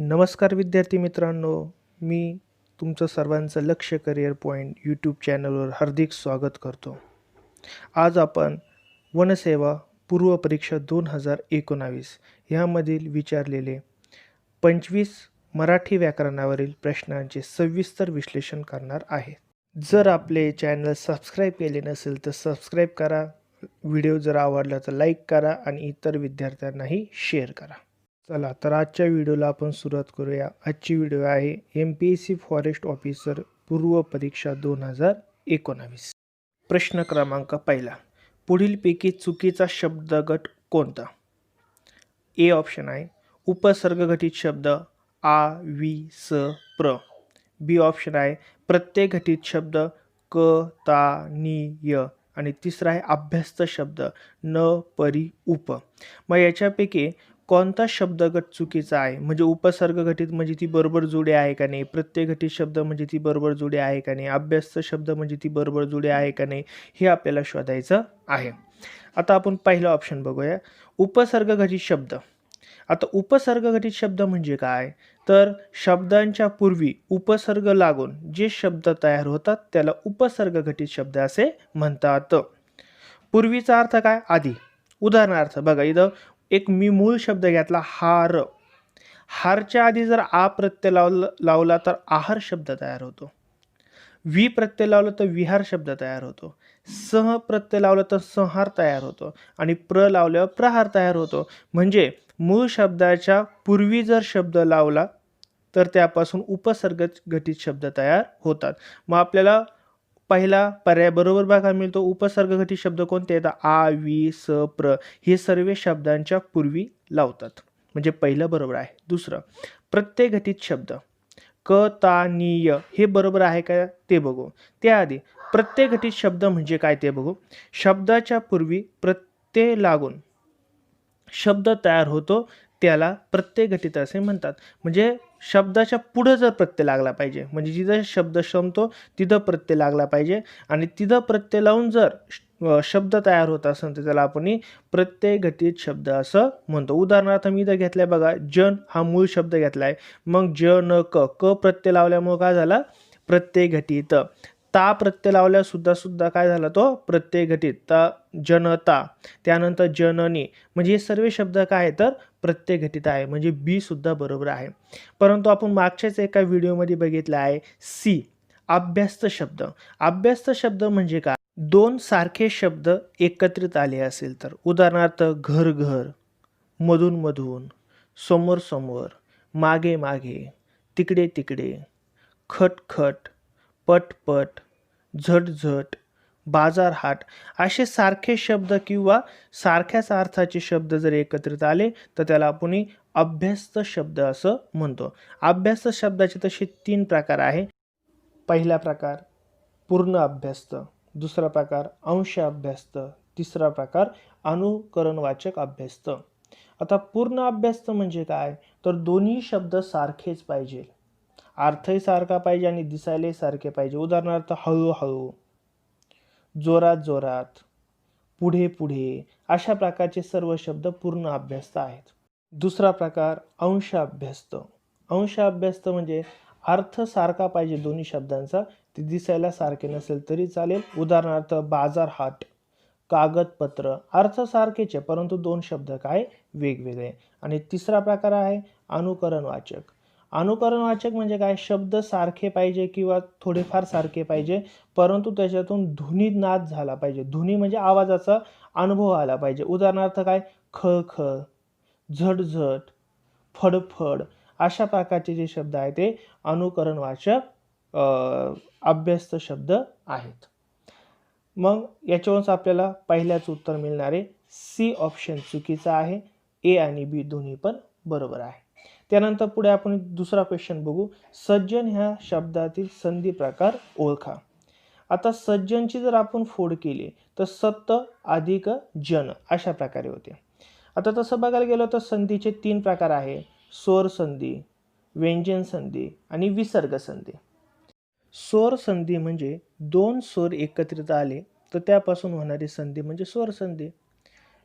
नमस्कार विद्यार्थी मित्रांनो, मी तुमचं सर्वांचं लक्ष करिअर पॉईंट यूट्यूब चॅनलवर हार्दिक स्वागत करतो. आज आपण वनसेवा पूर्व परीक्षा 2019 ह्यामधील विचारलेले 25 मराठी व्याकरणावरील प्रश्नांचे सविस्तर विश्लेषण करणार आहे. जर आपले चॅनल सबस्क्राईब केले नसेल तर सबस्क्राईब करा. व्हिडिओ जर आवडला तर लाईक करा आणि इतर विद्यार्थ्यांनाही शेअर करा. चला तर आजच्या व्हिडिओला आपण सुरुवात करूया. आजची व्हिडिओ आहे MPSC फॉरेस्ट ऑफिसर पूर्व परीक्षा 2019. प्रश्न क्रमांक पहिला, पुढीलपैकी चुकीचा शब्दगट कोणता? ए ऑप्शन आहे उपसर्गघटित शब्द आ, वि, स, प्र. बी ऑप्शन आहे प्रत्यय घटित शब्द क, ता, नि, य. आणि तिसरा आहे अभ्यस्त शब्द न, परी, उप. मग याच्यापैकी कोणता शब्दगट चुकीचा आहे? म्हणजे उपसर्ग घटित म्हणजे ती बरोबर जोडी आहे का नाही, प्रत्यय घटित शब्द म्हणजे ती बरोबर जोडी आहे का नाही, अभ्यस्त शब्द म्हणजे ती बरोबर जोडी आहे का नाही, हे आपल्याला शोधायचं आहे. आता आपण पहिला ऑप्शन बघूया, उपसर्ग घटित शब्द. आता उपसर्ग घटित शब्द म्हणजे काय? तर शब्दांच्या पूर्वी उपसर्ग लागून जे शब्द तयार होतात त्याला उपसर्ग घटित शब्द असे म्हणतात. पूर्वीचा अर्थ काय? आधी. उदाहरणार्थ बघा, इथं एक मी मूळ शब्द घेतला हार. हारच्या आधी जर आ प्रत्यय लावला तर आहार शब्द तयार होतो. वि प्रत्यय लावला तर विहार शब्द तयार होतो. सह प्रत्यय लावला तर संहार तयार होतो आणि प्र लावल्यावर प्रहार तयार होतो. म्हणजे मूळ शब्दाच्या पूर्वी जर शब्द लावला तर त्यापासून उपसर्ग घटित शब्द तयार होतात. मग आपल्याला पहिला पर्याय बरोबर बघा मिळतो. उपसर्ग घटित शब्द कोणते येतात? आ, वि, स, प्र. हे सर्व शब्दांच्या पूर्वी लावतात. म्हणजे पहिलं बरोबर आहे. दुसरं, प्रत्यय घटित शब्द क, ता, नि, य. हे बरोबर आहे का ते बघू. त्याआधी प्रत्यय घटित शब्द म्हणजे काय ते बघू. शब्दाच्या पूर्वी प्रत्यय लागून शब्द तयार होतो त्याला प्रत्यय घटित असे म्हणतात. म्हणजे शब्दाच्या पुढे जर प्रत्यय लागला पाहिजे, म्हणजे जिथं शब्द संपतो तिथं प्रत्यय लागला पाहिजे आणि तिथं प्रत्यय लावून जर शब्द तयार होत असेल तर त्याला आपण प्रत्यय घटित शब्द असं म्हणतो. उदाहरणार्थ मी इथं घेतलाय बघा, जन हा मूळ शब्द घेतलाय. मग ज, न, क प्रत्यय लावल्यामुळे काय झाला? प्रत्यय घटित. ता प्रत्यय लावल्या सुद्धा काय झाला? तो प्रत्यय घटित. ता, जनता. त्यानंतर जननी. म्हणजे हे सर्व शब्द काय आहे तर प्रत्यय घटित आहे. म्हणजे बी सुद्धा बरोबर आहे. परंतु आपण मागच्याच एका व्हिडिओमध्ये बघितलं आहे सी, अभ्यस्त शब्द. अभ्यस्त शब्द म्हणजे काय? दोन सारखे शब्द एकत्रित आले असेल तर. उदाहरणार्थ घर घर, मधून मधून, समोर समोर, मागे मागे, तिकडे तिकडे, खट खट, पट पट, झट झट, बाजार हाट. असे सारखे शब्द किंवा सारख्याच अर्थाचे शब्द जर एकत्रित आले तर त्याला आपण अभ्यस्त शब्द असं म्हणतो. अभ्यस्त शब्दाचे तसे 3 प्रकार आहे. पहिला प्रकार पूर्ण अभ्यस्त, दुसरा प्रकार अंश अभ्यस्त, तिसरा प्रकार अनुकरणवाचक अभ्यस्त. आता पूर्ण अभ्यस्त म्हणजे काय? तर दोन्ही शब्द सारखेच पाहिजे, अर्थही सारखा पाहिजे आणि दिसायलाही सारखे पाहिजे. उदाहरणार्थ हळूहळू, जोरात जोरात, पुढे पुढे, अशा प्रकारचे सर्व शब्द पूर्ण अभ्यस्त आहेत. दुसरा प्रकार अंश अभ्यस्त. अंश अभ्यस्त म्हणजे अर्थ सारखा पाहिजे दोन्ही शब्दांचा, ते दिसायला सारखे नसेल तरी चालेल. उदाहरणार्थ बाजार हाट, कागदपत्र. अर्थ सारखेच आहे परंतु 2 शब्द काय वेगवेगळे. आणि तिसरा प्रकार आहे अनुकरणवाचक. अनुकरणवाचक म्हणजे काय? शब्द सारखे पाहिजे किंवा थोडेफार सारखे पाहिजे परंतु त्याच्यातून ध्वनी नाद झाला पाहिजे. ध्वनी म्हणजे आवाजाचा अनुभव आला पाहिजे. उदाहरणार्थ काय? खळ खळ, झटझट, फडफड. अशा प्रकारचे जे शब्द आहेत ते अनुकरणवाचक अभ्यस्त शब्द आहेत. मग याच्यावरून आपल्याला पहिल्याच उत्तर मिळणार आहे. सी ऑप्शन चुकीचा आहे. ए आणि बी दोन्ही पण बरोबर आहे. त्यानंतर पुढे आपण दुसरा क्वेश्चन बघू. सज्जन ह्या शब्दातील संधी प्रकार ओळखा. आता सज्जनची जर आपण फोड केली तर सत्त अधिक जन अशा प्रकारे होते. आता तसं बघायला गेलं तर संधीचे 3 प्रकार आहे. स्वर संधी, व्यंजन संधी आणि विसर्ग संधी. स्वर संधी म्हणजे 2 स्वर एकत्रित आले तर त्यापासून होणारी संधी म्हणजे स्वर संधी.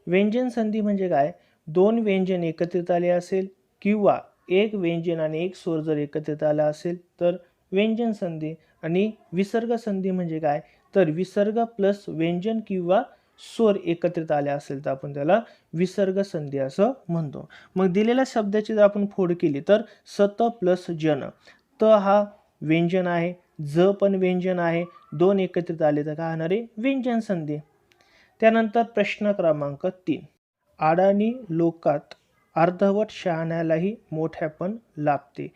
व्यंजन संधी म्हणजे काय? 2 व्यंजन एकत्रित आले असेल किंवा एक व्यंजन आणि एक स्वर जर एकत्रित आला असेल तर व्यंजन संधी. आणि विसर्ग संधी म्हणजे काय, तर विसर्ग प्लस व्यंजन किंवा स्वर एकत्रित आले असेल तर आपण त्याला विसर्ग संधी असं म्हणतो. मग दिलेल्या शब्दाची जर आपण फोड केली तर सत प्लस जन. त हा व्यंजन आहे, ज पण व्यंजन आहे, दोन एकत्रित आले तर काय होणार आहे, व्यंजन संधी. त्यानंतर प्रश्न क्रमांक 3. अडाणी लोकात अर्धवट शहाण्यालाही मोठेपण लाभते,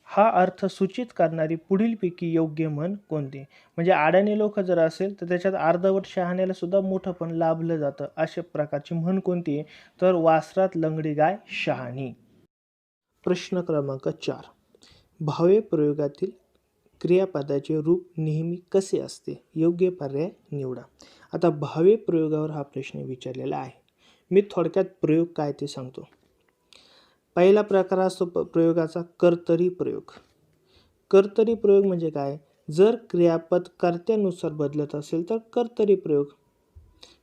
हा अर्थ सूचित करणारी पुढीलपैकी योग्य म्हण कोणती. म्हणजे अडाणी लोक जर असेल तर त्याच्यात अर्धवट शहाण्याला सुद्धा मोठेपण लाभलं जातं, अशा प्रकारची म्हण कोणती आहे, तर वासरात लंगडी गाय शहाणी. प्रश्न क्रमांक 4. भावे प्रयोगातील क्रियापदाचे रूप नेहमी कसे असते, योग्य पर्याय निवडा. आता भावे प्रयोगावर हा प्रश्न विचारलेला आहे. मी थोडक्यात प्रयोग काय ते सांगतो. पहिला प्रकार असतो प्रयोगाचा कर्तरी प्रयोग. कर्तरी प्रयोग म्हणजे काय, जर क्रियापद कर्त्यानुसार बदलत असेल तर कर्तरी प्रयोग.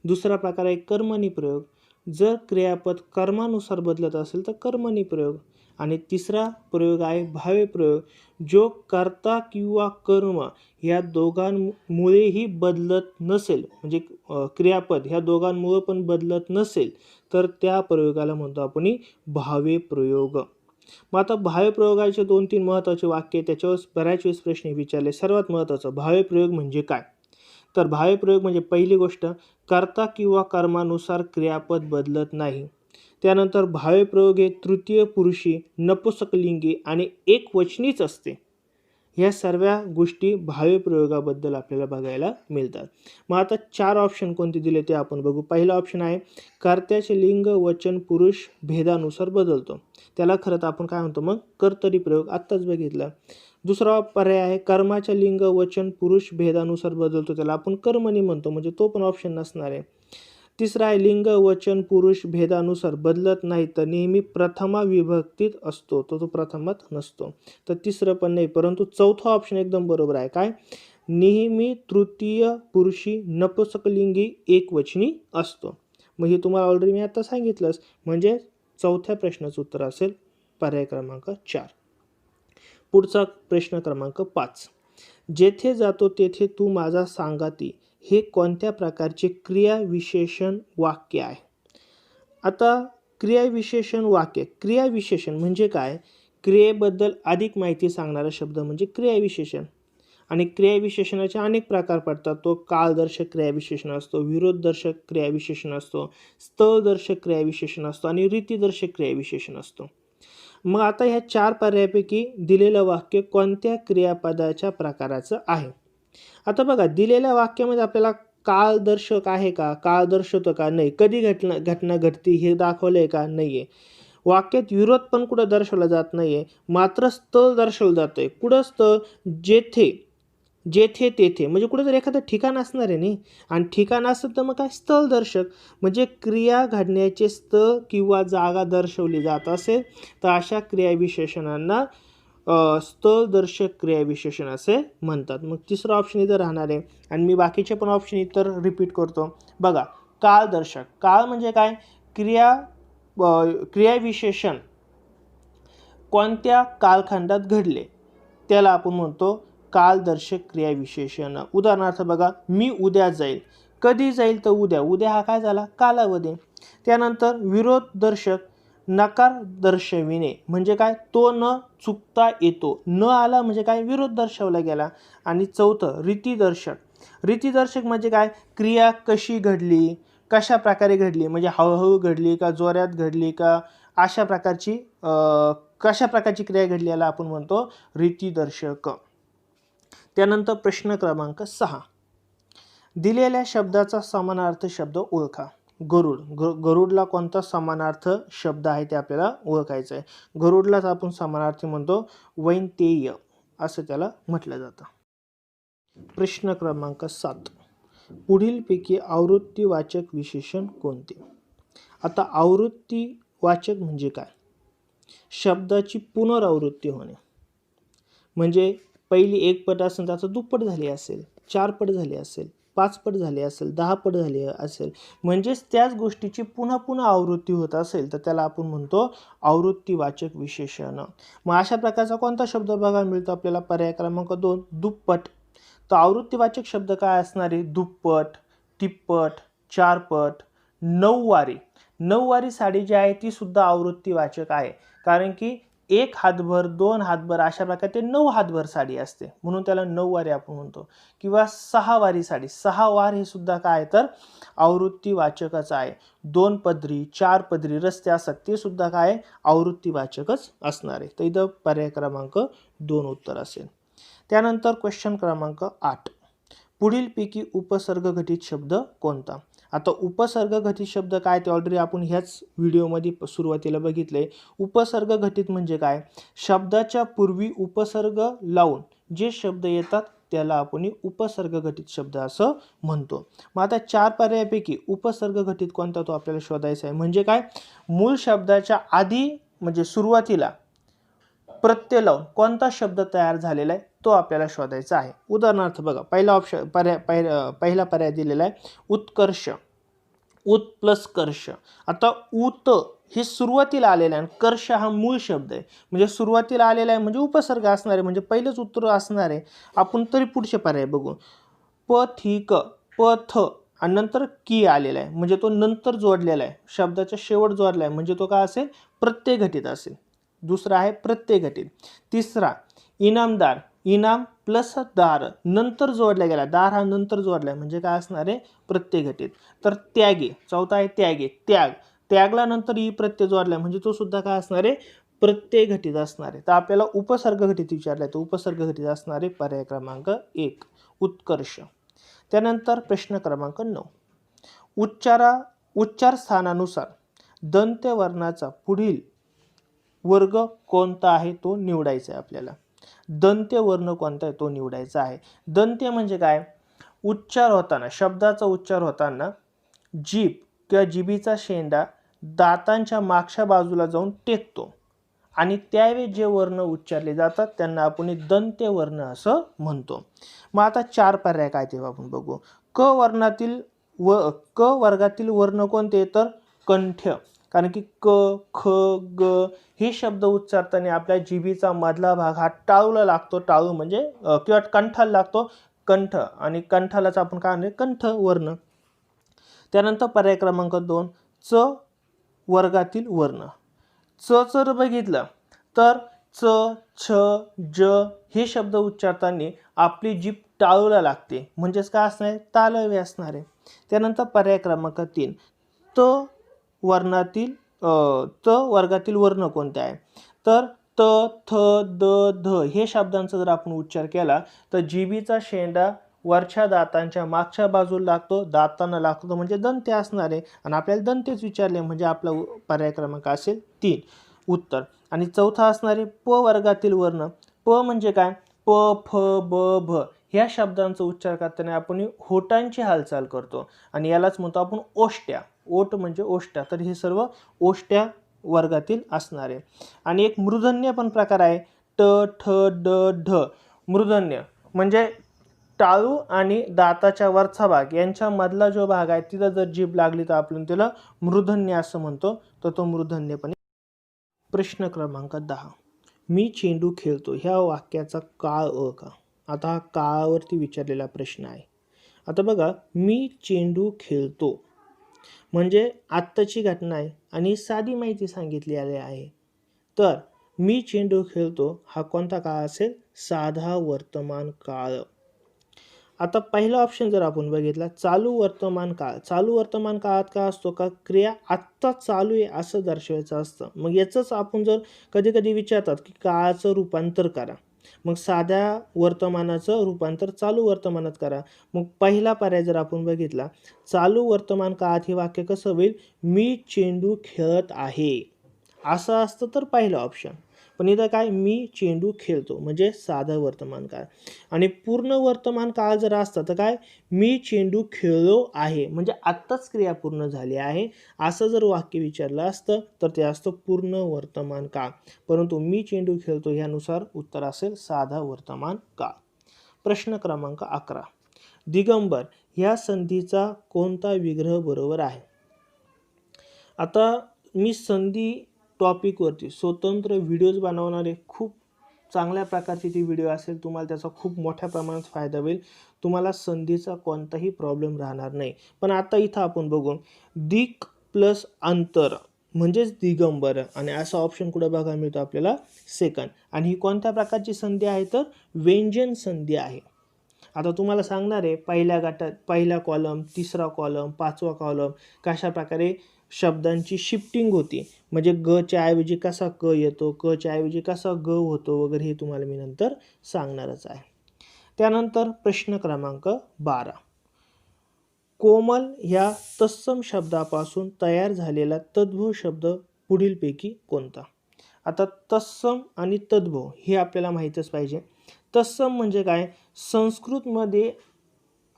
दुसरा प्रकार आहे कर्मणी प्रयोग, जर क्रियापद कर्मानुसार बदलत असेल तर कर्मणी प्रयोग. आणि तिसरा प्रयोग आहे भावे प्रयोग, जो कर्ता किंवा कर्म ह्या दोघांमुळेही बदलत नसेल, म्हणजे क्रियापद ह्या दोघांमुळे पण बदलत नसेल तर त्या प्रयोगाला म्हणतो आपण भावे प्रयोग. मग आता भावे प्रयोगाचे 2-3 महत्त्वाचे वाक्य, त्याच्यावर बऱ्याच वेळेस प्रश्न विचारले. सर्वात महत्त्वाचं, भावे प्रयोग म्हणजे काय, तर भावे प्रयोग म्हणजे पहिली गोष्ट, कर्ता किंवा कर्मानुसार क्रियापद बदलत नाही. त्यानंतर भावे प्रयोग हे तृतीय पुरुषी, नपुंसकलिंगी आणि एकवचनीच असते. ह्या सर्व गोष्टी भावे प्रयोगाबद्दल आपल्याला बघायला मिळतात. मग आता 4 ऑप्शन कोणते दिले ते आपण बघू. पहिला ऑप्शन आहे कर्त्याचे लिंग वचन पुरुष भेदानुसार बदलतो, त्याला खरं तर आपण काय म्हणतो मग कर्तरी प्रयोग, आत्ताच बघितलं. दुसरा पर्याय आहे कर्माच्या लिंग वचन पुरुष भेदानुसार बदलतो, त्याला आपण कर्मणी म्हणतो, म्हणजे तो पण ऑप्शन नसणार आहे. तिसरा आहे लिंग वचन पुरुष भेदानुसार बदलत नाही तर नेहमी प्रथमा विभक्तीत असतो, तो प्रथमात नसतो, तर तिसरं पण नाही. परंतु चौथा ऑप्शन एकदम बरोबर आहे, काय, नेहमी तृतीय पुरुषी नपुंसकलिंगी एकवचनी असतो. मग हे तुम्हाला ऑलरेडी मी आता सांगितलंच, म्हणजे चौथ्या प्रश्नाचं उत्तर असेल पर्याय क्रमांक 4. पुढचा प्रश्न क्रमांक 5. जेथे जातो तेथे तू माझा सांगाती, हे कोणत्या प्रकारचे क्रियाविशेषण वाक्य आहे. आता क्रियाविशेषण वाक्य, क्रियाविशेषण म्हणजे काय, क्रियेबद्दल अधिक माहिती सांगणारा शब्द म्हणजे क्रियाविशेषण. आणि क्रियाविशेषणाचे अनेक प्रकार पडतात. तो कालदर्शक क्रियाविशेषण असतो, विरोधदर्शक क्रियाविशेषण असतो, स्थळदर्शक क्रियाविशेषण असतो आणि रीतिदर्शक क्रियाविशेषण असतो. मग आता ह्या 4 पर्यायापैकी दिलेलं वाक्य कोणत्या क्रियापदाच्या प्रकाराचं आहे. आता बघा, दिलेल्या वाक्यामध्ये आपल्याला कालदर्शक आहे का, काळ दर्शवतो का, नाही, कधी घटना घडती हे दाखवलंय का, नाही आहे. वाक्यात विरोध पण कुठं दर्शवला जात नाही आहे, मात्र स्थळ दर्शवलं जातं आहे. कुठं स्थळ, जेथे, जेथे तेथे, म्हणजे कुठं जर एखादं ठिकाण असणार आहे नाही, आणि ठिकाण असेल तर मग काय स्थळ दर्शक, म्हणजे क्रिया घडण्याचे स्थळ किंवा जागा दर्शवली जात असेल तर अशा क्रियाविशेषणांना स्थळदर्शक क्रियाविशेषण असे म्हणतात. मग तिसरा ऑप्शन इथं राहणार आहे, आणि मी बाकीचे पण ऑप्शन इतर रिपीट करतो. बघा, कालदर्शक, काळ म्हणजे काय, क्रियाविशेषण कोणत्या कालखंडात घडले त्याला आपण म्हणतो कालदर्शक क्रियाविशेषण. उदाहरणार्थ बघा, मी उद्या जाईल, कधी जाईल तर उद्या, उद्या हा काय झाला, कालावधी. त्यानंतर विरोधदर्शक, नकार दर्शविणे म्हणजे काय, तो न चुकता येतो, न आला म्हणजे काय, विरोध दर्शवला गेला. आणि चौथं रीतिदर्शक, रीतिदर्शक म्हणजे काय, क्रिया कशी घडली, कशा प्रकारे घडली, म्हणजे हळूहळू घडली का, जोरात घडली का, अशा प्रकारची कशा प्रकारची क्रिया घडली याला आपण म्हणतो रीतिदर्शक. त्यानंतर प्रश्न क्रमांक 6. दिलेल्या शब्दाचा समानार्थ शब्द ओळखा. गरुड, गरुडला कोणता समानार्थ शब्द आहे ते आपल्याला ओळखायचं आहे. गरुडलाच आपण समानार्थी म्हणतो वैनतेय, असं त्याला म्हटलं जातं. प्रश्न क्रमांक 7. पुढीलपैकी आवृत्तीवाचक विशेषण कोणते. आता आवृत्तीवाचक म्हणजे काय, शब्दाची पुनरावृत्ती होणे, म्हणजे पहिली 1 पट असेल त्याचं दुप्पट झाली असेल, 4 पट झाली असेल, 5 पट झाली असेल, 10 पट झाली असेल, म्हणजेच त्याच गोष्टीची पुन्हा पुन्हा आवृत्ती होत असेल तर त्याला आपण म्हणतो आवृत्तीवाचक विशेषण. मग अशा प्रकारचा कोणता शब्द बघायला मिळतो आपल्याला? पर्याय क्रमांक 2 दुप्पट. तर आवृत्तीवाचक शब्द काय असणार आहे? दुप्पट, तिप्पट, चारपट, नऊवारी. नऊवारी साडी जी आहे ती सुद्धा आवृत्तीवाचक आहे, कारण की 1 हातभर, 2 हातभर अशा प्रकारे ते 9 हातभर साडी असते, म्हणून त्याला नऊवारी आपण म्हणतो. किंवा 6 वारी साडी, 6 वार हे सुद्धा काय तर आवृत्तीवाचकच आहे. 2 पदरी, 4 पदरी रस्ते असतात ते सुद्धा काय आवृत्तीवाचकच असणार आहे. तर इथं पर्याय क्रमांक 2 उत्तर असेल. त्यानंतर क्वेश्चन क्रमांक 8, पुढीलपैकी उपसर्ग घटित शब्द कोणता? आता उपसर्ग घटित शब्द काय ते ऑलरेडी आपण ह्याच व्हिडिओमध्ये सुरुवातीला बघितले. उपसर्ग घटित म्हणजे काय? शब्दाच्या पूर्वी उपसर्ग लावून जे शब्द येतात त्याला आपण उपसर्ग घटित शब्द असं म्हणतो. मग आता 4 पर्यायापैकी उपसर्ग घटित कोणता तो आपल्याला शोधायचा आहे. म्हणजे काय? मूळ शब्दाच्या आधी म्हणजे सुरुवातीला प्रत्यय लावून कोणता शब्द तयार झालेला आहे तो आपल्याला शोधायचा आहे. उदाहरणार्थ बघा, पहिला पर्याय दिलेला आहे उत्कर्ष, उत प्लस कर्ष. आता उत हे सुरुवातीला आलेलं आहे आणि कर्ष हा मूळ शब्द आहे, म्हणजे सुरुवातीला आलेला आहे म्हणजे उपसर्ग असणार आहे, म्हणजे पहिलंच उत्तर असणार आहे. आपण तरी पुढचे पर्याय बघू. पथिक, पथ आणि नंतर की आलेला आहे, म्हणजे तो नंतर जोडलेला आहे, शब्दाच्या शेवट जोडला आहे, म्हणजे तो काय असेल? प्रत्यय घटित असेल. दुसरा आहे प्रत्यय घटित. तिसरा इनामदार, इनाम प्लस दार नंतर जोडला गेला, दार हा नंतर जोडलाय म्हणजे काय असणार आहे? प्रत्यय घटित. तर त्यागी, चौथा आहे त्यागी, त्याग, त्यागला नंतर ई प्रत्यय जोडलाय म्हणजे तो सुद्धा काय असणार आहे? प्रत्यय घटित असणार आहे. तर आपल्याला उपसर्ग घटित विचारलाय, तर उपसर्ग घटित असणार आहे पर्याय क्रमांक 1 उत्कर्ष. त्यानंतर प्रश्न क्रमांक 9, उच्चार स्थानानुसार दंत्यवर्णाचा पुढील वर्ग कोणता आहे तो निवडायचा आहे आपल्याला. दंत्य वर्ण कोणता आहे तो निवडायचा आहे. दंत्य म्हणजे काय? उच्चार होताना, शब्दाचा उच्चार होताना जीभ किंवा जिभेचा शेंडा दातांच्या मागच्या बाजूला जाऊन टेकतो आणि त्यावेळी जे वर्ण उच्चारले जातात त्यांना आपण दंत्य वर्ण असं म्हणतो. मग आता 4 पर्याय काय ते आपण बघू. क वर्गातील वर्ण कोणते? तर कंठ, कारण की क, ख, ग हे शब्द उच्चारताना आपल्या जिभेचा मधला भाग हा टाळूला लागतो. टाळू म्हणजे किंवा कंठाला लागतो, कंठ, आणि कंठालाच आपण काय म्हणतो? कंठ वर्ण. त्यानंतर पर्याय क्रमांक 2 च वर्गातील वर्ण. च जर बघितलं तर च, छ, ज हे शब्द उच्चारताना आपली जीभ टाळूला लागते, म्हणजेच काय असणार आहे? तालव्य असणार आहे. त्यानंतर पर्याय क्रमांक 3 त वर्गातील वर्ण कोणते आहे? तर त, थ, द, ध हे शब्दांचा जर आपण उच्चार केला तर जिभेचा शेंडा वरच्या दातांच्या मागच्या बाजूला लागतो, दातांना लागतो म्हणजे दंत्य असणार आहे, आणि आपल्याला दंत्यच विचारले म्हणजे आपला पर्याय क्रमांक असेल 3 उत्तर. आणि चौथा असणार आहे प वर्गातील वर्ण. प म्हणजे काय? प, फ, ब, भ ह्या शब्दांचा उच्चार करताना आपण होटांची हालचाल करतो आणि यालाच म्हणतो आपण ओष्ट्या. ओट म्हणजे ओष्ट्या, तर हे सर्व ओष्ट्या वर्गातील असणार आहे. आणि एक मूर्धन्य पण प्रकार आहे, ट, ठ, ड, ढ. मूर्धन्य म्हणजे टाळू आणि दाताच्या वरचा भाग यांच्या मधला जो भाग आहे तिथं जर जीभ लागली तर आपण त्याला मूर्धन्य असं म्हणतो, तर तो मूर्धन्य पण. प्रश्न क्रमांक 10, मी चेंडू खेळतो ह्या वाक्याचा काळ का? आता हा काळावरती विचारलेला प्रश्न आहे. आता बघा, मी चेंडू खेळतो म्हणजे आत्ताची घटना आहे आणि साधी माहिती सांगितली आहे. तर मी चेंडू खेळतो हा कोणता काळ असेल? साधा वर्तमान काळ. आता पहिला ऑप्शन जर आपण बघितला चालू वर्तमान काळ. चालू वर्तमान काळात काय असतो? का क्रिया आत्ता चालू आहे असं दर्शवायचं असतं. मग याचंच आपण जर कधी कधी विचारतात की काळाचं रूपांतर करा, मग साध्या वर्तमानाचं रूपांतर चालू वर्तमानात करा. मग पहिला पर्याय जर आपण बघितला चालू वर्तमान काळात हे वाक्य कसं होईल? मी चेंडू खेळत आहे असं असतं तर पहिलं ऑप्शन. पण इथं काय? मी चेंडू खेळतो म्हणजे साधं वर्तमान काळ. आणि पूर्ण वर्तमान काळ जर असतं तर काय? मी चेंडू खेळलो आहे म्हणजे आत्ताच क्रिया पूर्ण झाली आहे असं जर वाक्य विचारलं असतं तर ते असतं पूर्ण वर्तमान काळ. परंतु मी चेंडू खेळतो ह्यानुसार उत्तर असेल साधा वर्तमान काळ. प्रश्न क्रमांक 11, दिगंबर ह्या संधीचा कोणता विग्रह बरोबर आहे? आता मी संधी टॉपिकवरती स्वतंत्र व्हिडिओज बनवणार आहे. खूप चांगल्या प्रकारची ती व्हिडिओ असेल. तुम्हाला त्याचा खूप मोठ्या प्रमाणात फायदा होईल. तुम्हाला संधीचा कोणताही प्रॉब्लेम राहणार नाही. पण आता इथं आपण बघू दिक प्लस अंतर म्हणजेच दिगंबर आणि असा ऑप्शन कुठं बघायला मिळतो आपल्याला? सेकंड. आणि ही कोणत्या प्रकारची संधी आहे? तर व्यंजन संधी आहे. आता तुम्हाला सांगणार आहे पहिल्या गटात पहिला कॉलम, तिसरा कॉलम, पाचवा कॉलम कशा प्रकारे शब्दांची शिफ्टिंग होती, म्हणजे ग च्या ऐवजी कसा क येतो, क च्या ऐवजी कसा ग होतो वगैरे, हे तुम्हाला मी नंतर सांगणारच आहे. त्यानंतर प्रश्न क्रमांक 12. कोमल ह्या तत्सम शब्दापासून तयार झालेला तद्भव शब्द पुढीलपैकी कोणता? आता तत्सम आणि तद्भव हे आपल्याला माहीतच पाहिजे. तत्सम म्हणजे काय? संस्कृतमध्ये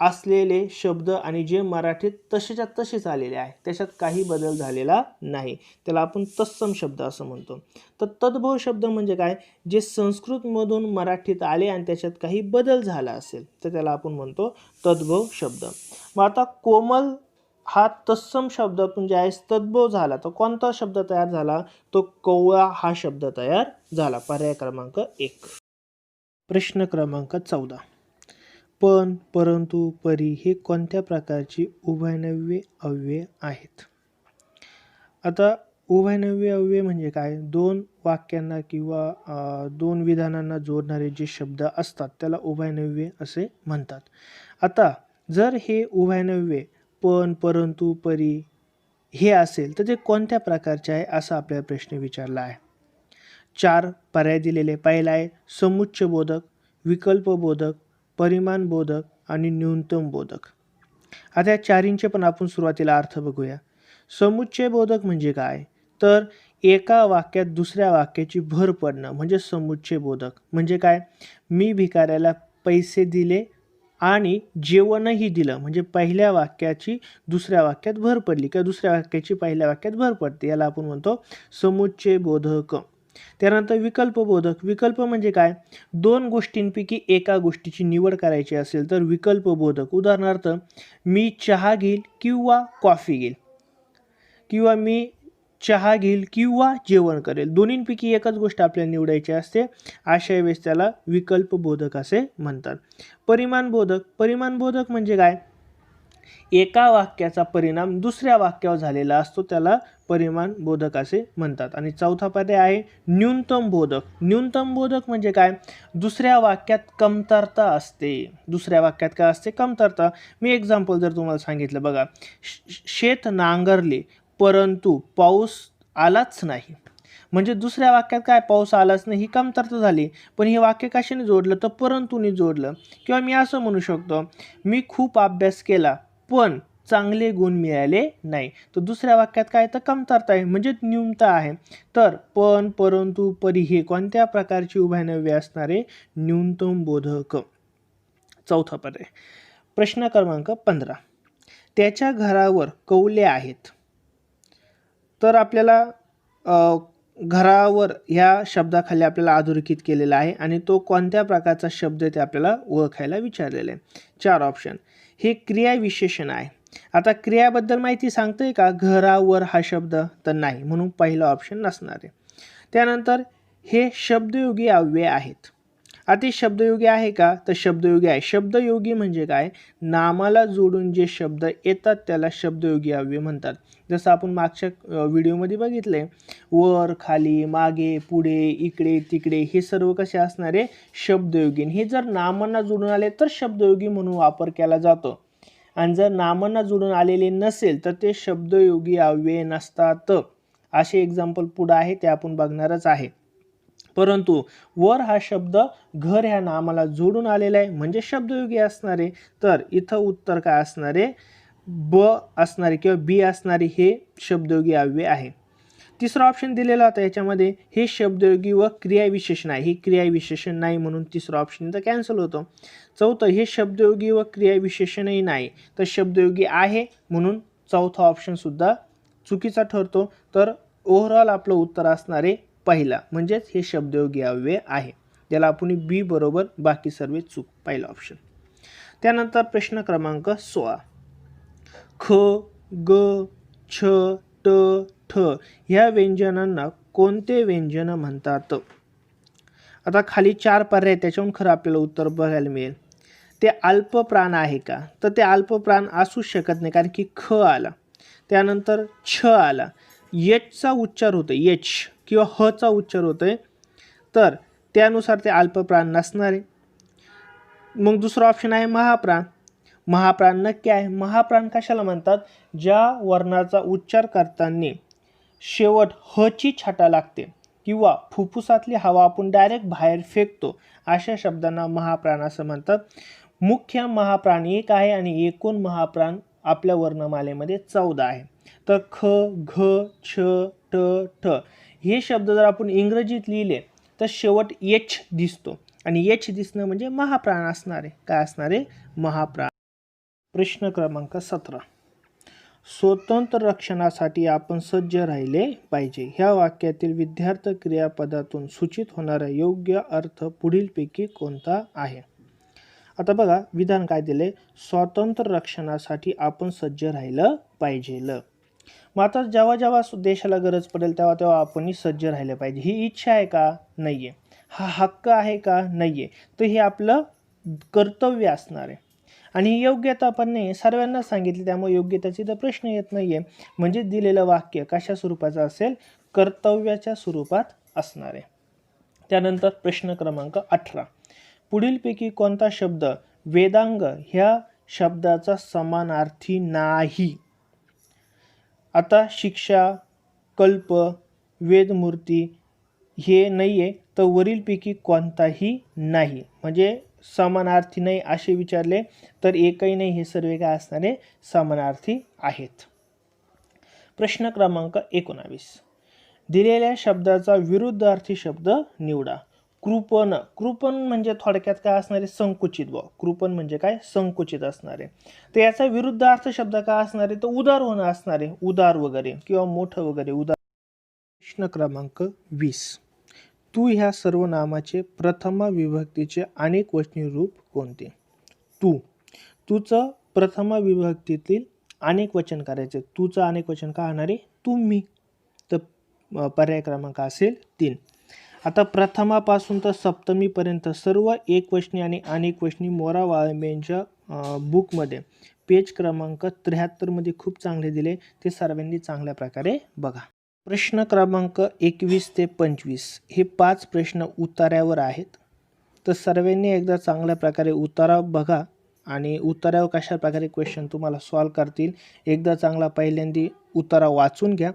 असलेले शब्द आणि जे मराठीत तसेच्या तसेच आलेले आहे, त्याच्यात काही बदल झालेला नाही, त्याला आपण तत्सम शब्द असं म्हणतो. तर तद्भव शब्द म्हणजे काय? जे संस्कृतमधून मराठीत आले आणि त्याच्यात काही बदल झाला असेल तर त्याला आपण म्हणतो तद्भव शब्द. मग आता कोमल हा तत्सम शब्दातून ज्यावेळेस तद्भव झाला तर कोणता शब्द तयार झाला? तो कवळा हा शब्द तयार झाला. पर्याय क्रमांक 1. प्रश्न क्रमांक 14. पण, परंतु, परी हे कोणत्या प्रकारची उभयनव्य अव्यय आहेत? आता उभयनव्य अव्यय म्हणजे काय? दोन वाक्यांना किंवा दोन विधानांना जोडणारे जे शब्द असतात त्याला उभयनव्य असे म्हणतात. आता जर हे उभयनव्य पण, परंतु, परी हे असेल तर ते कोणत्या प्रकारचे आहे असा आपल्याला प्रश्न विचारला आहे. 4 पर्याय दिलेले. पहिला आहे समुच्चय बोधक, विकल्प बोधक, परिमाण बोधक आणि न्यूनतम बोधक. आता या चारींचे पण आपण सुरुवातीला अर्थ बघूया. समुच्चय बोधक म्हणजे काय? तर एका वाक्यात दुसऱ्या वाक्याची भर पडणं म्हणजे समुच्चय बोधक. म्हणजे काय? मी भिकाऱ्याला पैसे दिले आणि जेवणही दिलं, म्हणजे पहिल्या वाक्याची दुसऱ्या वाक्यात भर पडली किंवा दुसऱ्या वाक्याची पहिल्या वाक्यात भर पडते, याला आपण म्हणतो समुच्चय बोधक. त्यानंतर विकल्प बोधक. विकल्प म्हणजे काय? दोन गोष्टींपैकी एका गोष्टीची निवड करायची असेल तर विकल्प बोधक. उदाहरणार्थ मी चहा घेईल किंवा कॉफी घेईल, किंवा मी चहा घेईल किंवा जेवण करेल, दोन्हींपैकी एकच गोष्ट आपल्याला निवडायची असते, अशा वेळेस त्याला विकल्प बोधक असे म्हणतात. परिमाण बोधक. परिमाण बोधक म्हणजे काय? एका वाक्याचा परिणाम दुसऱ्या वाक्यावर झालेला असतो, त्याला परिमाण बोधक असे म्हणतात. आणि चौथा पर्याय आहे न्यूनतम बोधक. न्यूनतम बोधक म्हणजे काय? दुसऱ्या वाक्यात कमतरता असते. दुसऱ्या वाक्यात काय असते? कमतरता. मी एक्झाम्पल जर तुम्हाला सांगितलं बघा, शेत नांगरले परंतु पाऊस आलाच नाही, म्हणजे दुसऱ्या वाक्यात काय? पाऊस आलाच नाही, ही कमतरता झाली. पण हे वाक्य कशाने जोडलं? तर परंतुने जोडलं. किंवा मी असं म्हणू शकतो, मी खूप अभ्यास केला पण चांगले गुण मिळाले नाही, तर दुसऱ्या वाक्यात काय? तर कमतरता आहे, म्हणजे न्यूनता आहे. तर पण, परंतु, परी हे कोणत्या प्रकारची उभयनव्य असणारे? न्यूनतम बोधक. चौथा पर्याय. प्रश्न क्रमांक 15. त्याच्या घरावर कौले आहेत. तर आपल्याला घरावर ह्या शब्दाखाली आपल्याला अधोरेखित केलेला आहे आणि तो कोणत्या प्रकारचा शब्द ते आपल्याला ओळखायला विचारलेलं आहे. 4 ऑप्शन. हे क्रियाविशेषण आहे. आता क्रियाबद्दल माहिती सांगतोय का घरावर हा शब्द? तर नाही, म्हणून पहिला ऑप्शन नसणार आहे. त्यानंतर हे शब्दयोगी अव्यय आहेत. आता शब्दयोगी आहे का? तर शब्दयोगी आहे. शब्दयोगी म्हणजे काय? नामाला जोडून जे शब्द येतात त्याला शब्दयोगी अव्यय म्हणतात. जसं आपण मागच्या व्हिडिओमध्ये बघितले, वर, खाली, मागे, पुढे, इकडे, तिकडे, हे सर्व कसे असणारे? शब्दयोगी. हे जर नामांना जोडून आले तर शब्दयोगी म्हणून वापर केला जातो, आणि जर नामांना जोडून आलेले नसेल तर ते शब्दयोगी अव्यय नसतात. असे एक्झाम्पल पुढे आहे, ते आपण बघणारच आहे. परंतु वर हा शब्द घर ह्या नामाला जोडून आलेला आहे म्हणजे शब्दयोगी असणारे. तर इथं उत्तर काय असणारे? ब असणारे किंवा बी असणारे हे शब्दयोगी अव्यय आहे. तिसरा ऑप्शन दिलेला होता याच्यामध्ये, हे शब्दयोगी व क्रियाविशेषण आहे. हे क्रियाविशेषण नाही म्हणून तिसरा ऑप्शन इथं कॅन्सल होतो. चौथं, हे शब्दयोगी व क्रियाविशेषणही नाही, तर शब्दयोगी आहे म्हणून चौथा ऑप्शन सुद्धा चुकीचा ठरतो. तर ओव्हरऑल आपलं उत्तर असणारे पहिला, म्हणजेच हे शब्दयोगी अव्यय आहे. त्याला आपण बी बरोबर, बाकी सर्व चूक, पहिला ऑप्शन. त्यानंतर प्रश्न क्रमांक 16. ख, ग, छ, ट, ठ ह्या व्यंजनांना कोणते व्यंजन म्हणतात? आता खाली 4 पर्याय, त्याच्याहून खरं आपल्याला उत्तर बघायला मिळेल. ते अल्पप्राण आहे का? तर ते अल्पप्राण असूच शकत नाही, कारण की ख आला, त्यानंतर छ आला, एचचा उच्चार होतोय, एच किंवा हचा उच्चार होतोय, तर त्यानुसार ते अल्पप्राण नसणार आहे. मग दुसरा ऑप्शन आहे महाप्राण. महाप्राण नक्की आहे. महाप्राण कशाला म्हणतात? ज्या वर्णाचा उच्चार करताना शेवट ह ची छटा लागते किंवा फुफ्फुसातली हवा आपण डायरेक्ट बाहेर फेकतो, अशा शब्दांना महाप्राण असं म्हणतात. मुख्य महाप्राण 1 आहे आणि एकूण महाप्राण आपल्या वर्णमालेमध्ये 14 आहे. तर ख, घ, छ, ट, ठ हे शब्द जर आपण इंग्रजीत लिहिले तर शेवट एच दिसतो, आणि एच दिसणं म्हणजे महाप्राण असणार आहे. काय असणार आहे? महाप्राण. प्रश्न क्रमांक 17. स्वतंत्र रक्षणासाठी आपण सज्ज राहिले पाहिजे. ह्या वाक्यातील विद्यार्थ क्रियापदातून सूचित होणारा योग्य अर्थ पुढीलपैकी कोणता आहे? आता बघा, विधान काय दिले? स्वतंत्र रक्षणासाठी आपण सज्ज राहिलं पाहिजे. मग आता जेव्हा जेव्हा देशाला गरज पडेल तेव्हा तेव्हा आपण सज्ज राहिले पाहिजे. ही इच्छा आहे का? नाहीये. हा हक्क आहे का? नाहीये. तर हे आपलं कर्तव्य असणार आहे. आणि ही योग्यता पण नाही, सर्वांना सांगितली, त्यामुळे योग्यतेचा तर प्रश्न येत नाहीये. म्हणजे दिलेलं वाक्य कशा स्वरूपाचं असेल? कर्तव्याच्या स्वरूपात असणार आहे. त्यानंतर प्रश्न क्रमांक 18. पुढीलपैकी कोणता शब्द वेदांग ह्या शब्दाचा समानार्थी नाही? आता शिक्षा, कल्प, वेदमूर्ती हे नाहीये, तर वरीलपैकी कोणताही नाही. म्हणजे समानार्थी नाही असे विचारले तर एकही नाही, हे सर्व काय असणारे? समानार्थी आहेत. प्रश्न क्रमांक 19. दिलेल्या शब्दाचा विरुद्धार्थी शब्द निवडा. कृपण. कृपण म्हणजे थोडक्यात काय असणार आहे? संकुचित. कृपण म्हणजे काय? संकुचित असणार आहे. तर याचा विरुद्धार्थ शब्द काय असणार आहे? तर उदार होणं असणार आहे. उदार वगैरे किंवा मोठं वगैरे, उदार. प्रश्न क्रमांक 20. तू ह्या सर्व नामाचे प्रथमा विभक्तीचे अनेक वचनी रूप कोणते? तू. तूचं प्रथमा विभक्तीतील अनेक वचन करायचे. तूचं अनेक वचन काय होणार आहे? तुम्ही. तर पर्याय क्रमांक असेल 3. आता प्रथमापासून तर सप्तमीपर्यंत सर्व एकवचनी आणि अनेक वचनी मोरा वाळंबेंच्या बुकमध्ये पेज क्रमांक 73 मध्ये खूप चांगले दिले, ते सर्वांनी चांगल्या प्रकारे बघा. प्रश्न क्रमांक 21 ते 25 हे 5 प्रश्न उतार्यावर आहेत. तर सर्वांनी एकदा चांगल्या प्रकारे उतारा बघा आणि उतार्यावर कशा प्रकारे क्वेश्चन तुम्हाला सॉल्व करतील एकदा चांगला पहिल्यांदा उतारा वाचून घ्या.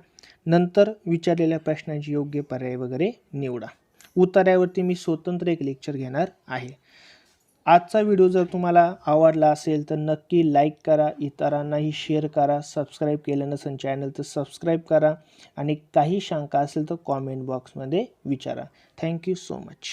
नंतर विचारलेल्या प्रश्नांची योग्य पर्याय वगैरे निवडा. उतार्यावरती मी स्वतंत्र एक लेक्चर घेणार आहे. आजचा व्हिडिओ जर तुम्हाला आवडला असेल तर नक्की लाईक करा, इतरांनाही शेअर करा. सबस्क्राईब केलं नसेल चॅनल तर सबस्क्राईब करा आणि काही शंका असेल तर कॉमेंट बॉक्समध्ये विचारा. Thank you so much.